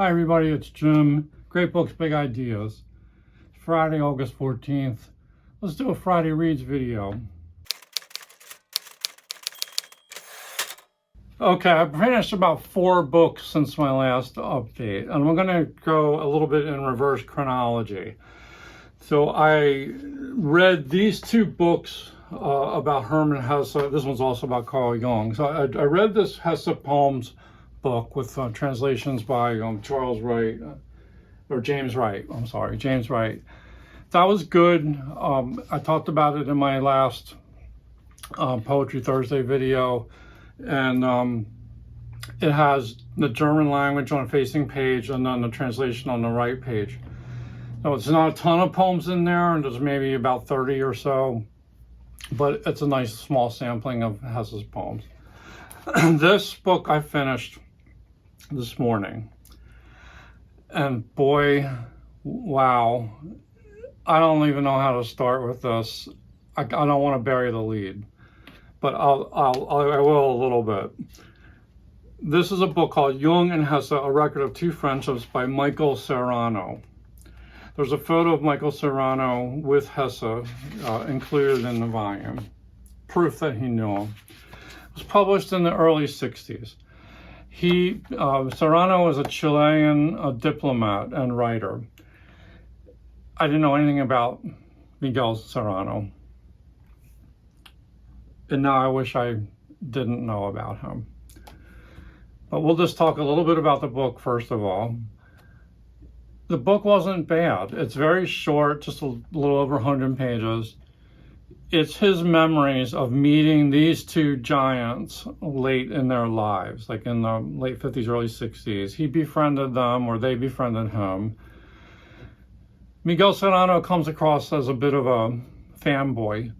Hi everybody, it's Jim. Great Books, Big Ideas. It's Friday, August 14th. Let's do a Friday Reads video. Okay, I've finished about 4 books since my last update, and I'm going to go a little bit in reverse chronology. So I read these 2 books about Hermann Hesse. This one's also about Carl Jung. So I read this Hesse Poems book with translations by Charles Wright, or James Wright. I'm sorry, James Wright. That was good. I talked about it in my last Poetry Thursday video, and it has the German language on a facing page and then the translation on the right page. So it's not a ton of poems in there, and there's maybe about 30 or so, but it's a nice small sampling of Hesse's poems. This book I finished this morning, and boy, wow, I don't even know how to start with this. I don't want to bury the lead, but I will a little bit. This is a book called Jung and Hesse, A Record of Two Friendships by Michael Serrano. There's a photo of Michael Serrano with Hesse included in the volume, proof that he knew him. It was published in the early 60s. Serrano was a Chilean diplomat and writer. I didn't know anything about Miguel Serrano, and now I wish I didn't know about him. But we'll just talk a little bit about the book first of all. The book wasn't bad. It's very short, just a little over 100 pages. It's his memories of meeting these 2 giants late in their lives, like in the late 50s, early 60s. He befriended them, or they befriended him. Miguel Serrano comes across as a bit of a fanboy.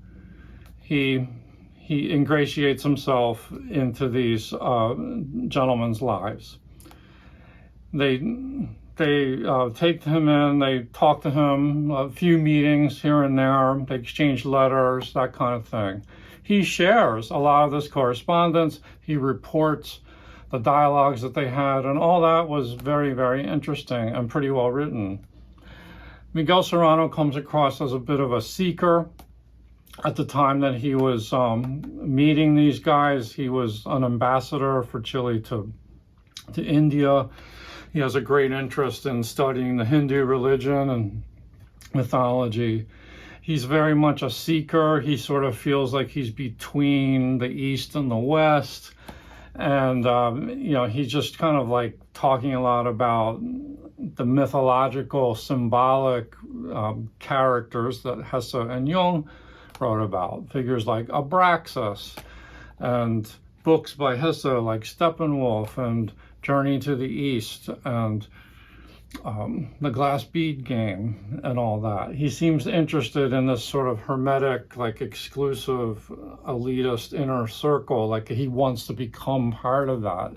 He ingratiates himself into these gentlemen's lives. They take him in, they talk to him, a few meetings here and there, they exchange letters, that kind of thing. He shares a lot of this correspondence, he reports the dialogues that they had, and all that was very, very interesting and pretty well written. Miguel Serrano comes across as a bit of a seeker. At the time that he was meeting these guys, he was an ambassador for Chile to India. He has a great interest in studying the Hindu religion and mythology. He's very much a seeker. He sort of feels like he's between the East and the West. And, he's just kind of like talking a lot about the mythological, symbolic characters that Hesse and Jung wrote about. Figures like Abraxas, and books by Hesse like Steppenwolf and Journey to the East, and the Glass Bead Game and all that. He seems interested in this sort of hermetic, like exclusive, elitist inner circle, like he wants to become part of that.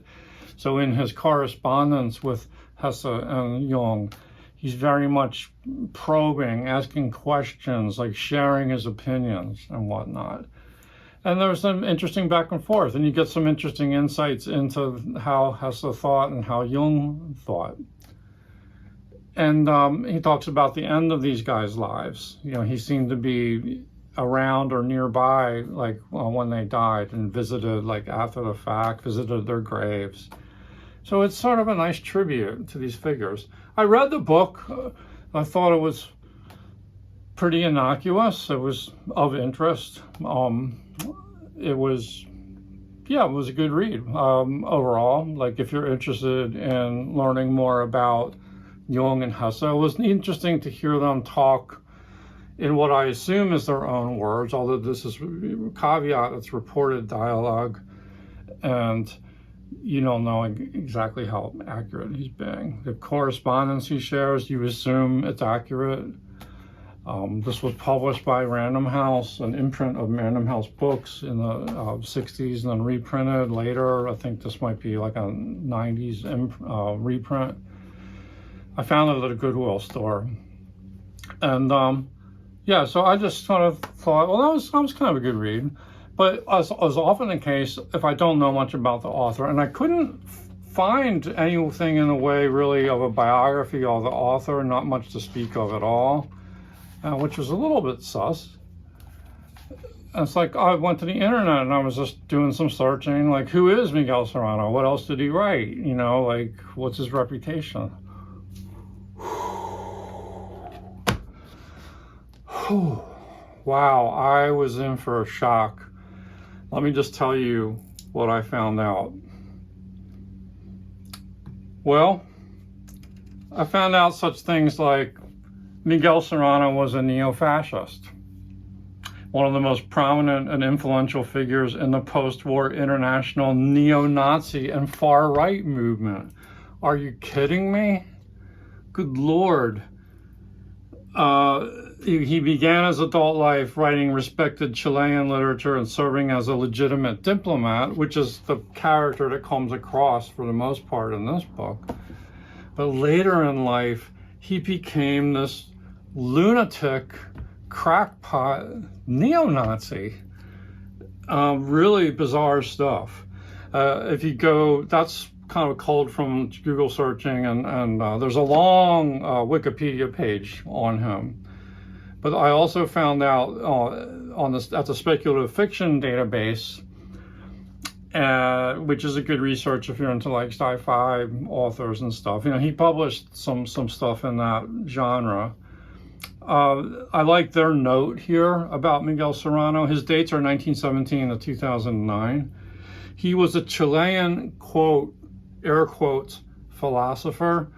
So in his correspondence with Hesse and Jung, he's very much probing, asking questions, like sharing his opinions and whatnot. And there's some interesting back and forth, and you get some interesting insights into how Hesse thought and how Jung thought. And he talks about the end of these guys' lives. He seemed to be around or nearby, like when they died, and visited, like after the fact, visited their graves. So it's sort of a nice tribute to these figures. I read the book. I thought it was pretty innocuous. It was of interest. It was a good read overall. Like if you're interested in learning more about Jung and Hesse, it was interesting to hear them talk in what I assume is their own words, although this is caveat, it's reported dialogue, and you don't know exactly how accurate he's being. The correspondence he shares, you assume it's accurate. This was published by Random House, an imprint of Random House books in the 60s, and then reprinted later. I think this might be like a 90s reprint. I found it at a Goodwill store. And so I just sort of thought, well, that was kind of a good read. But as often the case, if I don't know much about the author, and I couldn't find anything in the way really of a biography of the author, not much to speak of at all, which was a little bit sus. And it's like I went to the internet and I was just doing some searching, like, who is Miguel Serrano? What else did he write? You know, like, what's his reputation? Wow, I was in for a shock. Let me just tell you what I found out. Well, I found out such things like Miguel Serrano was a neo-fascist, one of the most prominent and influential figures in the post-war international neo-Nazi and far-right movement. Are you kidding me? Good Lord. He began his adult life writing respected Chilean literature and serving as a legitimate diplomat, which is the character that comes across for the most part in this book. But later in life, he became this lunatic, crackpot, neo-Nazi. Really bizarre stuff. If you go, that's kind of culled from Google searching, and there's a long Wikipedia page on him. But I also found out at the speculative fiction database, which is a good research if you're into like sci-fi authors and stuff. You know, he published some stuff in that genre. I like their note here about Miguel Serrano. His dates are 1917 to 2009. He was a Chilean, quote, air quotes, philosopher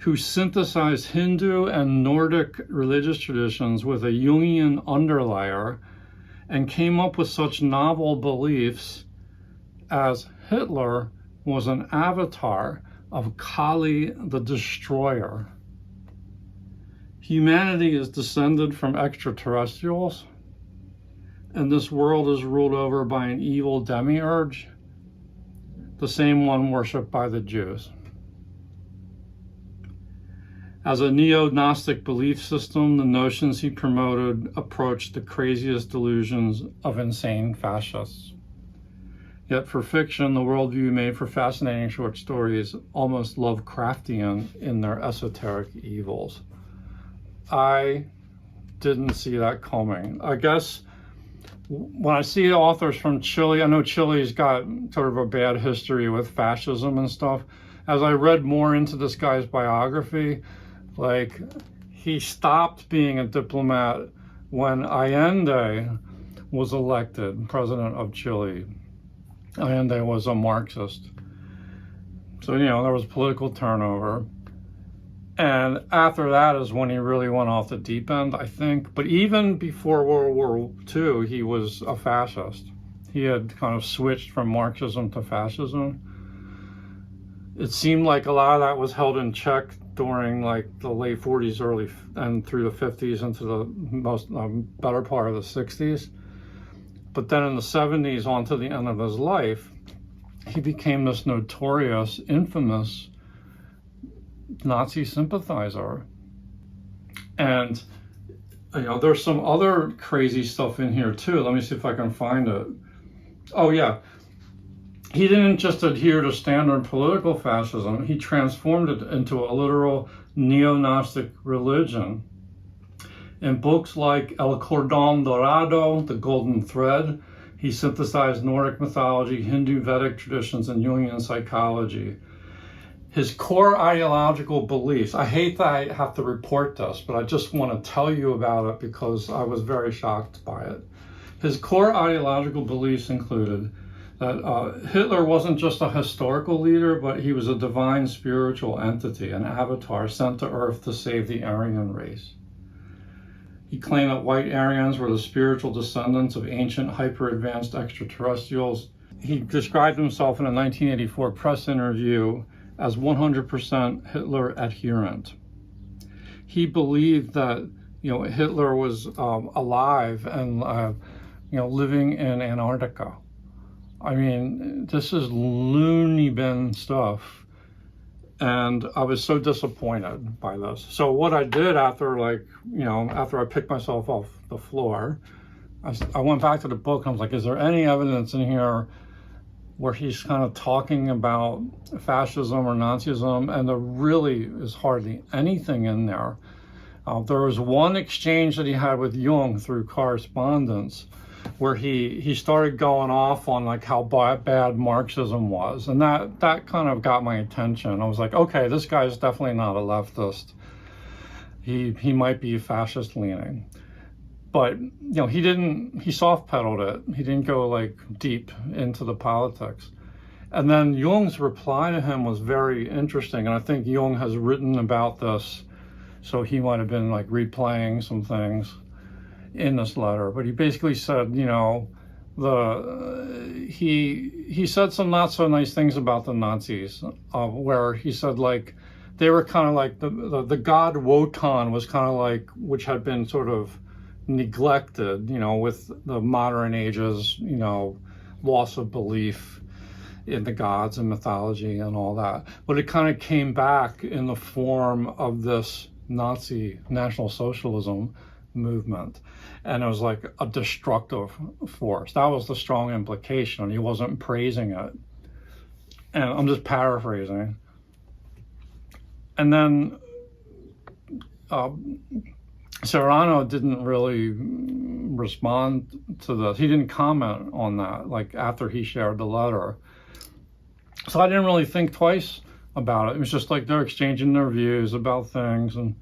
who synthesized Hindu and Nordic religious traditions with a Jungian underlayer and came up with such novel beliefs as Hitler was an avatar of Kali the Destroyer. Humanity is descended from extraterrestrials, and this world is ruled over by an evil demiurge, the same one worshipped by the Jews. As a neo-Gnostic belief system, the notions he promoted approached the craziest delusions of insane fascists. Yet for fiction, the worldview made for fascinating short stories, almost Lovecraftian in their esoteric evils. I didn't see that coming. I guess when I see authors from Chile, I know Chile's got sort of a bad history with fascism and stuff. As I read more into this guy's biography, like, he stopped being a diplomat when Allende was elected president of Chile. Allende was a Marxist. So, you know, there was political turnover. And after that is when he really went off the deep end, I think. But even before World War II, he was a fascist. He had kind of switched from Marxism to fascism. It seemed like a lot of that was held in check during like the late 40s, early and through the 50s into the better part of the 60s. But then in the 70s, on to the end of his life, he became this notorious, infamous Nazi sympathizer. And, you know, there's some other crazy stuff in here too. Let me see if I can find it. Oh yeah. He didn't just adhere to standard political fascism, he transformed it into a literal neo-Gnostic religion. In books like El Cordón Dorado, The Golden Thread, he synthesized Nordic mythology, Hindu Vedic traditions, and Jungian psychology. His core ideological beliefs, I hate that I have to report this, but I just want to tell you about it because I was very shocked by it. His core ideological beliefs included that Hitler wasn't just a historical leader, but he was a divine spiritual entity, an avatar sent to Earth to save the Aryan race. He claimed that white Aryans were the spiritual descendants of ancient hyper-advanced extraterrestrials. He described himself in a 1984 press interview as 100% Hitler adherent. He believed that, you know, Hitler was alive and, you know, living in Antarctica. I mean, this is loony bin stuff. And I was so disappointed by this. So what I did after, like, you know, after I picked myself off the floor, I went back to the book and I was like, is there any evidence in here where he's kind of talking about fascism or Nazism, and there really is hardly anything in there. There was one exchange that he had with Jung through correspondence where he started going off on like how bad Marxism was, and that kind of got my attention. I was like, okay, this guy's definitely not a leftist. He might be fascist leaning, but he soft pedaled it. He didn't go like deep into the politics. And then Jung's reply to him was very interesting, and I think Jung has written about this, so he might have been like replaying some things in this letter. But he basically said, he said some not so nice things about the Nazis, where he said like they were kind of like the god Wotan was kind of like, which had been sort of neglected, with the modern ages, loss of belief in the gods and mythology and all that. But it kind of came back in the form of this Nazi National Socialism movement, and it was like a destructive force. That was the strong implication, and he wasn't praising it. And I'm just paraphrasing. And then Serrano didn't really respond to this. He didn't comment on that, like after he shared the letter. So I didn't really think twice about it. It was just like they're exchanging their views about things. And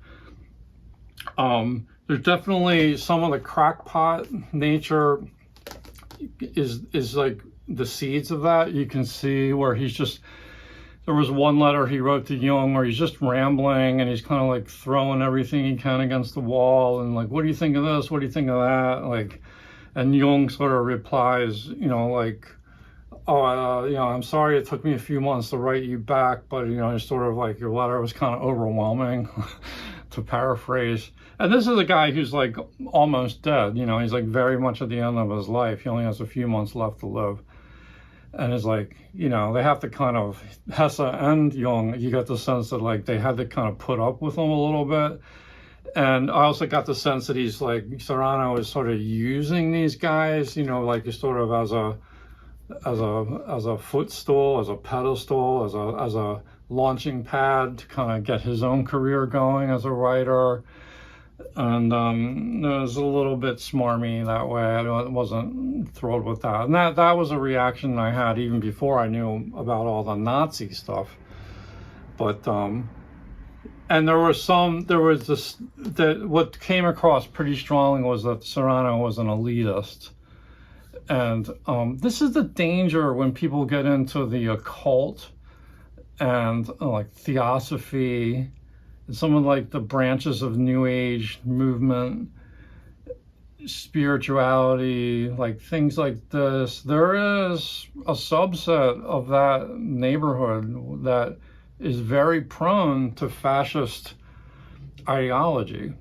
there's definitely some of the crackpot nature is like the seeds of that. You can see where there was one letter he wrote to Jung where he's just rambling and he's kind of like throwing everything he can against the wall and like, what do you think of this? What do you think of that? Like, and Jung sort of replies, like, oh, I'm sorry it took me a few months to write you back, but, it's sort of like your letter was kind of overwhelming, to paraphrase. And this is a guy who's like almost dead, he's like very much at the end of his life. He only has a few months left to live. And it's like, they have to kind of, Hesse and Jung, you get the sense that like they had to kind of put up with him a little bit. And I also got the sense that he's like, Serrano is sort of using these guys, like sort of as a footstool, as a pedestal, as a launching pad to kind of get his own career going as a writer. And it was a little bit smarmy that way. I wasn't thrilled with that. And that was a reaction I had even before I knew about all the Nazi stuff. But, and what came across pretty strongly was that Serrano was an elitist. And this is the danger when people get into the occult and like theosophy, some of like the branches of New Age movement, spirituality, like things like this. There is a subset of that neighborhood that is very prone to fascist ideology.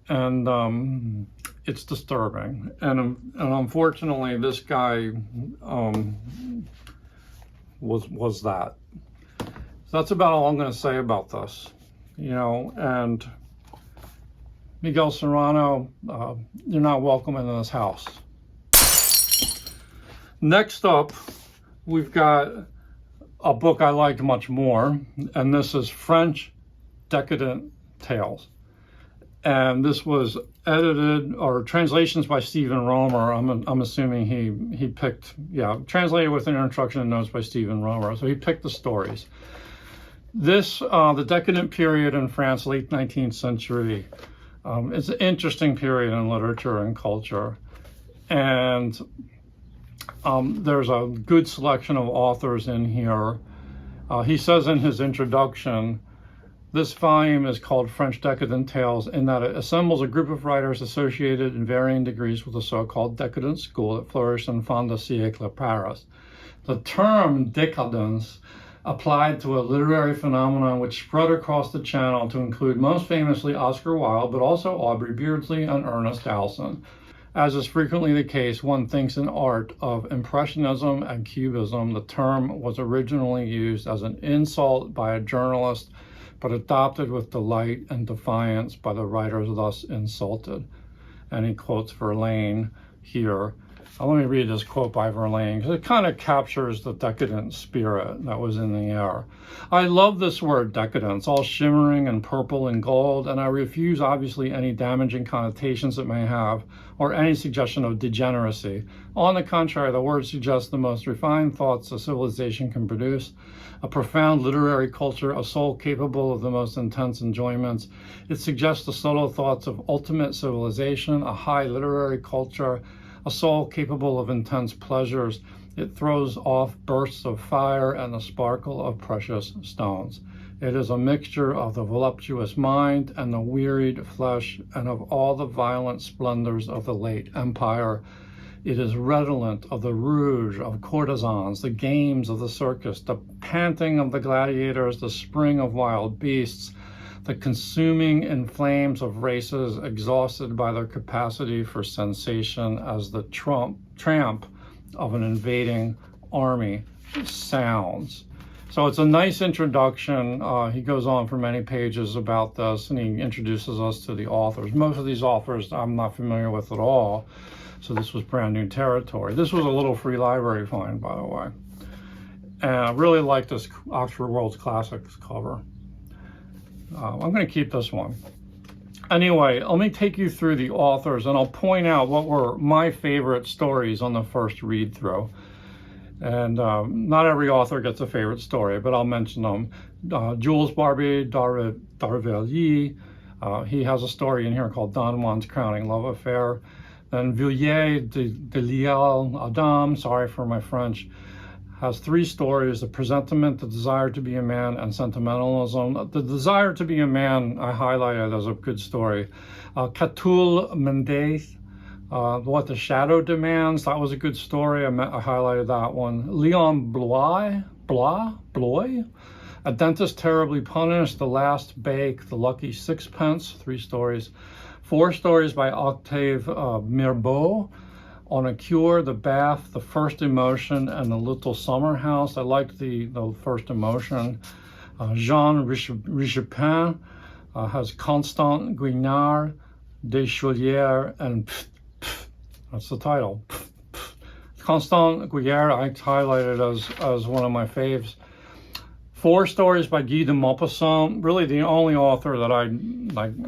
And it's disturbing. And unfortunately, this guy was that. So that's about all I'm going to say about this. And Miguel Serrano, you're not welcome into this house. Next up, we've got a book I liked much more, and this is French Decadent Tales. And this was edited, or translations by Stephen Romer. I'm assuming he picked, translated with an introduction and notes by Stephen Romer. So he picked the stories. This, the decadent period in France, late 19th century, it's an interesting period in literature and culture. And there's a good selection of authors in here. He says in his introduction, this volume is called French Decadent Tales in that it assembles a group of writers associated in varying degrees with the so-called decadent school that flourished in fin de siècle Paris. The term décadence applied to a literary phenomenon which spread across the channel to include most famously Oscar Wilde, but also Aubrey Beardsley and Ernest Allison. As is frequently the case, one thinks in art of Impressionism and Cubism. The term was originally used as an insult by a journalist, but adopted with delight and defiance by the writers thus insulted. And he quotes Verlaine here. Let me read this quote by Verlaine, because it kind of captures the decadent spirit that was in the air. I love this word decadence, all shimmering and purple and gold, and I refuse obviously any damaging connotations it may have, or any suggestion of degeneracy. On the contrary, the word suggests the most refined thoughts a civilization can produce, a profound literary culture, a soul capable of the most intense enjoyments. It suggests the subtle thoughts of ultimate civilization, a high literary culture, a soul capable of intense pleasures. It throws off bursts of fire and the sparkle of precious stones. It is a mixture of the voluptuous mind and the wearied flesh, and of all the violent splendors of the late empire. It is redolent of the rouge of courtesans, the games of the circus, the panting of the gladiators, the spring of wild beasts, the consuming in flames of races exhausted by their capacity for sensation as the tramp of an invading army sounds. So it's a nice introduction. He goes on for many pages about this, and he introduces us to the authors. Most of these authors I'm not familiar with at all, so this was brand new territory. This was a little free library find, by the way. And I really like this Oxford World's Classics cover. I'm going to keep this one. Anyway, let me take you through the authors, and I'll point out what were my favorite stories on the first read through. And not every author gets a favorite story, but I'll mention them. Jules Barbey d'Aurevilly, he has a story in here called Don Juan's Crowning Love Affair. Then Villiers de L'Isle Adam, sorry for my French, has 3 stories: The Presentiment, The Desire to be a Man, and Sentimentalism. The Desire to be a Man I highlighted as a good story. Catulle Mendes, What the Shadow Demands, that was a good story. I highlighted that one. Leon Bloy, A Dentist Terribly Punished, The Last Bake, The Lucky Sixpence, 3 stories. 4 stories by Octave Mirbeau, On a Cure, The Bath, The First Emotion, and The Little Summer House. I liked the First Emotion. Jean Richepin has Constant Guignard, Descholières, and that's the title. Constant Guignard I highlighted as one of my faves. 4 stories by Guy de Maupassant, really the only author that I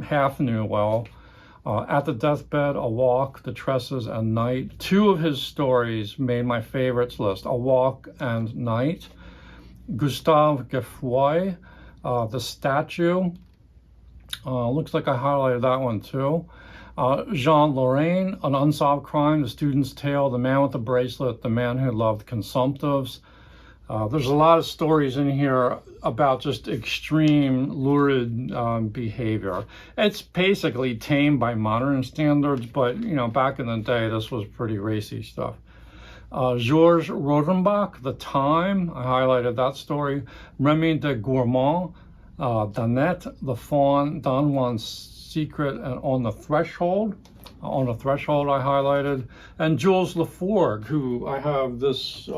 half knew well. At the Deathbed, A Walk, The Tresses, and Night. 2 of his stories made my favorites list, A Walk and Night. Gustave Geoffroy, The Statue. Looks like I highlighted that one too. Jean Lorrain, An Unsolved Crime, The Student's Tale, The Man with the Bracelet, The Man Who Loved Consumptives. There's a lot of stories in here about just extreme, lurid behavior. It's basically tame by modern standards, but back in the day, this was pretty racy stuff. Georges Rodenbach, The Time, I highlighted that story. Remy de Gourmand, Danette, The Fawn, Don Juan's Secret, and On the Threshold. On the Threshold I highlighted. And Jules Laforgue, who I have this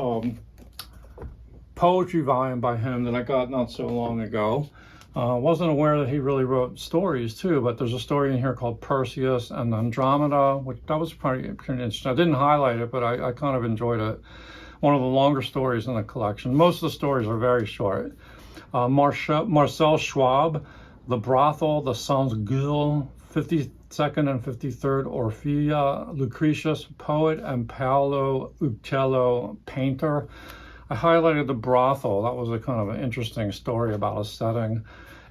poetry volume by him that I got not so long ago. Wasn't aware that he really wrote stories too, but there's a story in here called Perseus and Andromeda, which that was pretty interesting. I didn't highlight it, but I kind of enjoyed it. One of the longer stories in the collection. Most of the stories are very short. Marcel Schwab, The Brothel, The Sans Gueule, 52nd and 53rd Orfila, Lucretius, poet, and Paolo Uccello, painter. I highlighted The Brothel. That was a kind of an interesting story about a setting.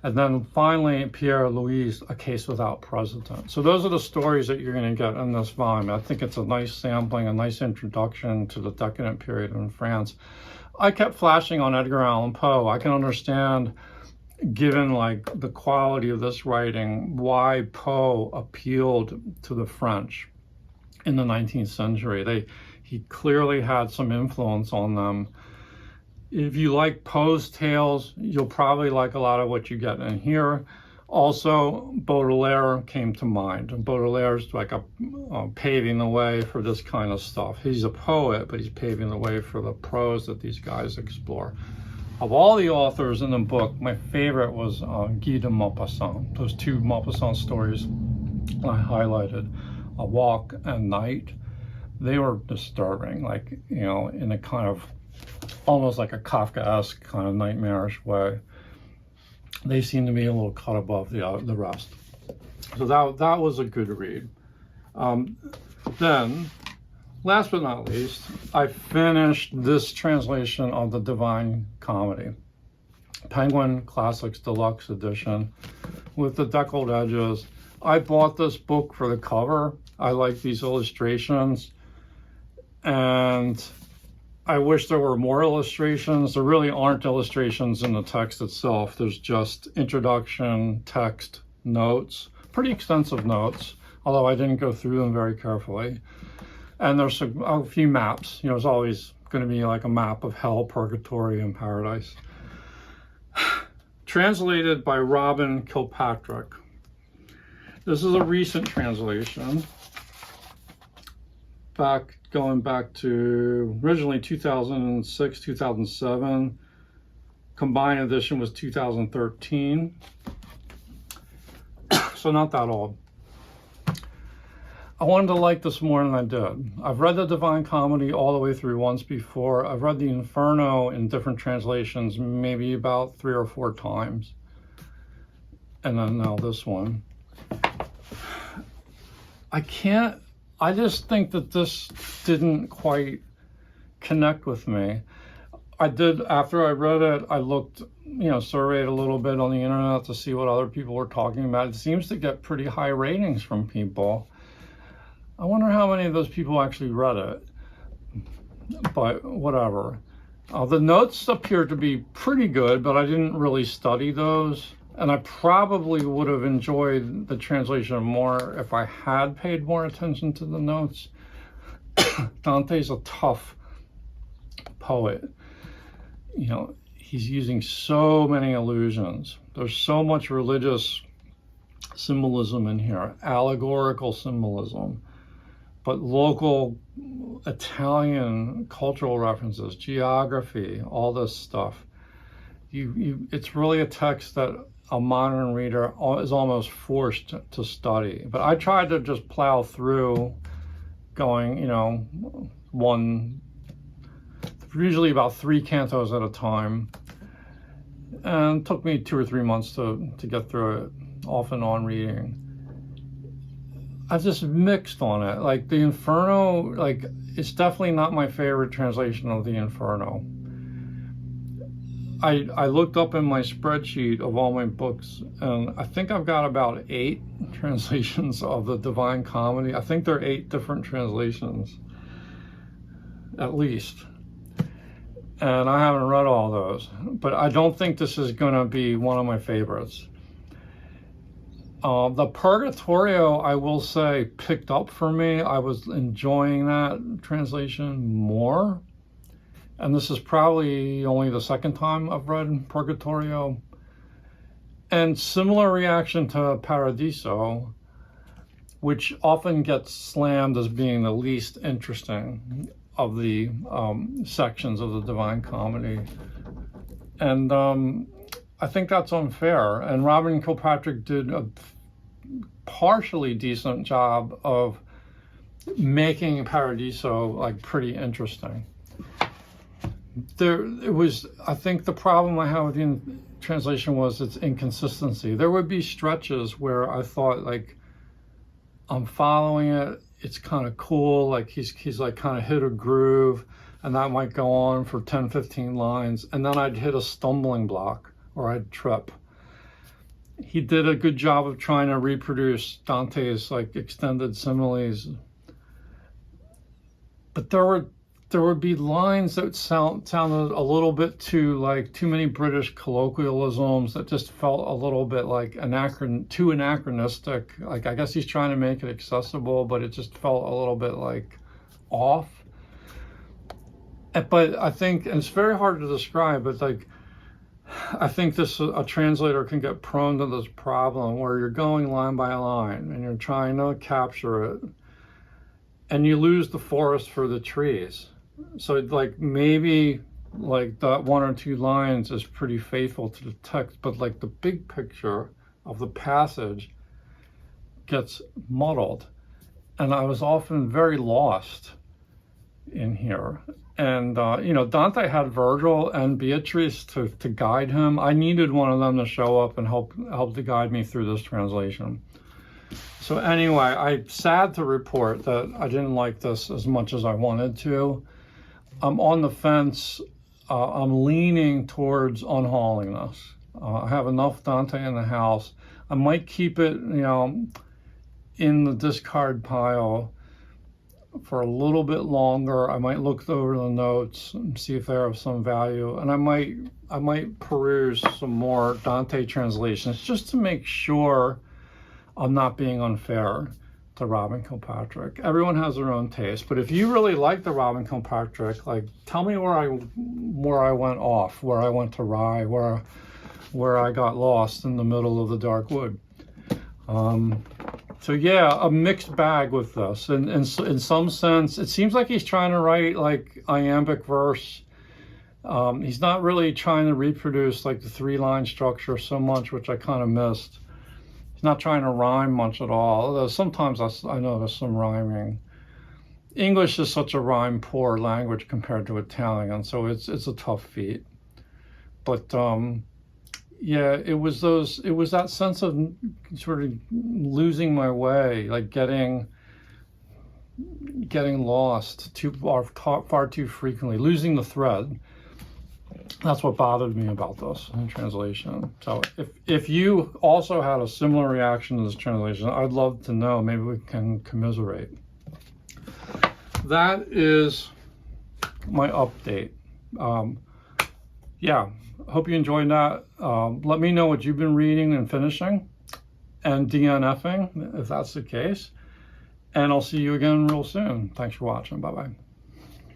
And then finally, Pierre Louis, A Case Without Precedent. So those are the stories that you're going to get in this volume. I think it's a nice sampling, a nice introduction to the decadent period in France. I kept flashing on Edgar Allan Poe. I can understand, given the quality of this writing, why Poe appealed to the French in the 19th century. He clearly had some influence on them. If you like Poe's tales, you'll probably like a lot of what you get in here. Also, Baudelaire came to mind. And Baudelaire's paving the way for this kind of stuff. He's a poet, but he's paving the way for the prose that these guys explore. Of all the authors in the book, my favorite was Guy de Maupassant. Those 2 Maupassant stories I highlighted, A Walk and Night. they were disturbing, like, you know, in a kind of almost like a Kafkaesque kind of nightmarish way. They seem to be a little cut above the rest. So that was a good read. Then, last but not least, I finished this translation of the Divine Comedy, Penguin Classics Deluxe Edition, with the deckled edges. I bought this book for the cover. I like these illustrations, and I wish there were more illustrations. There really aren't illustrations in the text itself. There's just introduction, text, notes, pretty extensive notes, although I didn't go through them very carefully. And there's a few maps. You know, there's always going to be like a map of hell, purgatory, and paradise. Translated by Robin Kilpatrick. This is a recent translation, going back to originally 2006, 2007. Combined edition was 2013. So not that old. I wanted to like this more than I did. I've read the Divine Comedy all the way through once before. I've read the Inferno in different translations maybe about 3 or 4 times. And then now this one. I just think that this didn't quite connect with me. After I read it, I looked, you know, surveyed a little bit on the internet to see what other people were talking about. It seems to get pretty high ratings from people. I wonder how many of those people actually read it, but whatever. The notes appear to be pretty good, but I didn't really study those. And I probably would have enjoyed the translation more if I had paid more attention to the notes. Dante's a tough poet. You know, he's using so many allusions. There's so much religious symbolism in here, allegorical symbolism, but local Italian cultural references, geography, all this stuff. It's really a text that a modern reader is almost forced to study. But I tried to just plow through, going, you know, usually about 3 cantos at a time. And it took me 2 or 3 months to get through it, off and on reading. I just mixed on it. Like the Inferno, like it's definitely not my favorite translation of the Inferno. I looked up in my spreadsheet of all my books, and I think I've got about 8 translations of the Divine Comedy. I think there are 8 different translations, at least. And I haven't read all those, but I don't think this is going to be one of my favorites. The Purgatorio, I will say, picked up for me. I was enjoying that translation more. And this is probably only the 2nd time I've read Purgatorio. And similar reaction to Paradiso, which often gets slammed as being the least interesting of the sections of the Divine Comedy. And I think that's unfair. And Robin Kilpatrick did a partially decent job of making Paradiso like pretty interesting. I think the problem I have with the translation was its inconsistency. There would be stretches where I thought, like, I'm following it, it's kind of cool, like he's like kind of hit a groove, and that might go on for 10, 15 lines, and then I'd hit a stumbling block, or I'd trip. He did a good job of trying to reproduce Dante's like extended similes, but there would be lines that sounded a little bit too many British colloquialisms that just felt a little bit like too anachronistic. Like, I guess he's trying to make it accessible, but it just felt a little bit like off. But I think, and it's very hard to describe, but like, I think a translator can get prone to this problem where you're going line by line and you're trying to capture it, and you lose the forest for the trees. So like maybe like that 1 or 2 lines is pretty faithful to the text, but like the big picture of the passage gets muddled. And I was often very lost in here. And, Dante had Virgil and Beatrice to guide him. I needed one of them to show up and help to guide me through this translation. So anyway, I'm sad to report that I didn't like this as much as I wanted to. I'm on the fence. I'm leaning towards unhauling this. I have enough Dante in the house. I might keep it, in the discard pile for a little bit longer. I might look over the notes and see if they're of some value, and I might peruse some more Dante translations just to make sure I'm not being unfair to Robin Kilpatrick. Everyone has their own taste, but if you really like the Robin Kilpatrick, like, tell me where I went off, where I went to Rye, where I got lost in the middle of the dark wood. So yeah, a mixed bag with this. And in some sense, it seems like he's trying to write like iambic verse. He's not really trying to reproduce like the 3-line structure so much, which I kind of missed. He's not trying to rhyme much at all, although sometimes I notice some rhyming. English is such a rhyme-poor language compared to Italian, so it's a tough feat. But yeah, it was that sense of sort of losing my way, like getting lost far too frequently, losing the thread. That's what bothered me about this translation. So if you also had a similar reaction to this translation, I'd love to know. Maybe we can commiserate. That is my update. Yeah. Hope you enjoyed that. Let me know what you've been reading and finishing and DNFing if that's the case. And I'll see you again real soon. Thanks for watching. Bye-bye.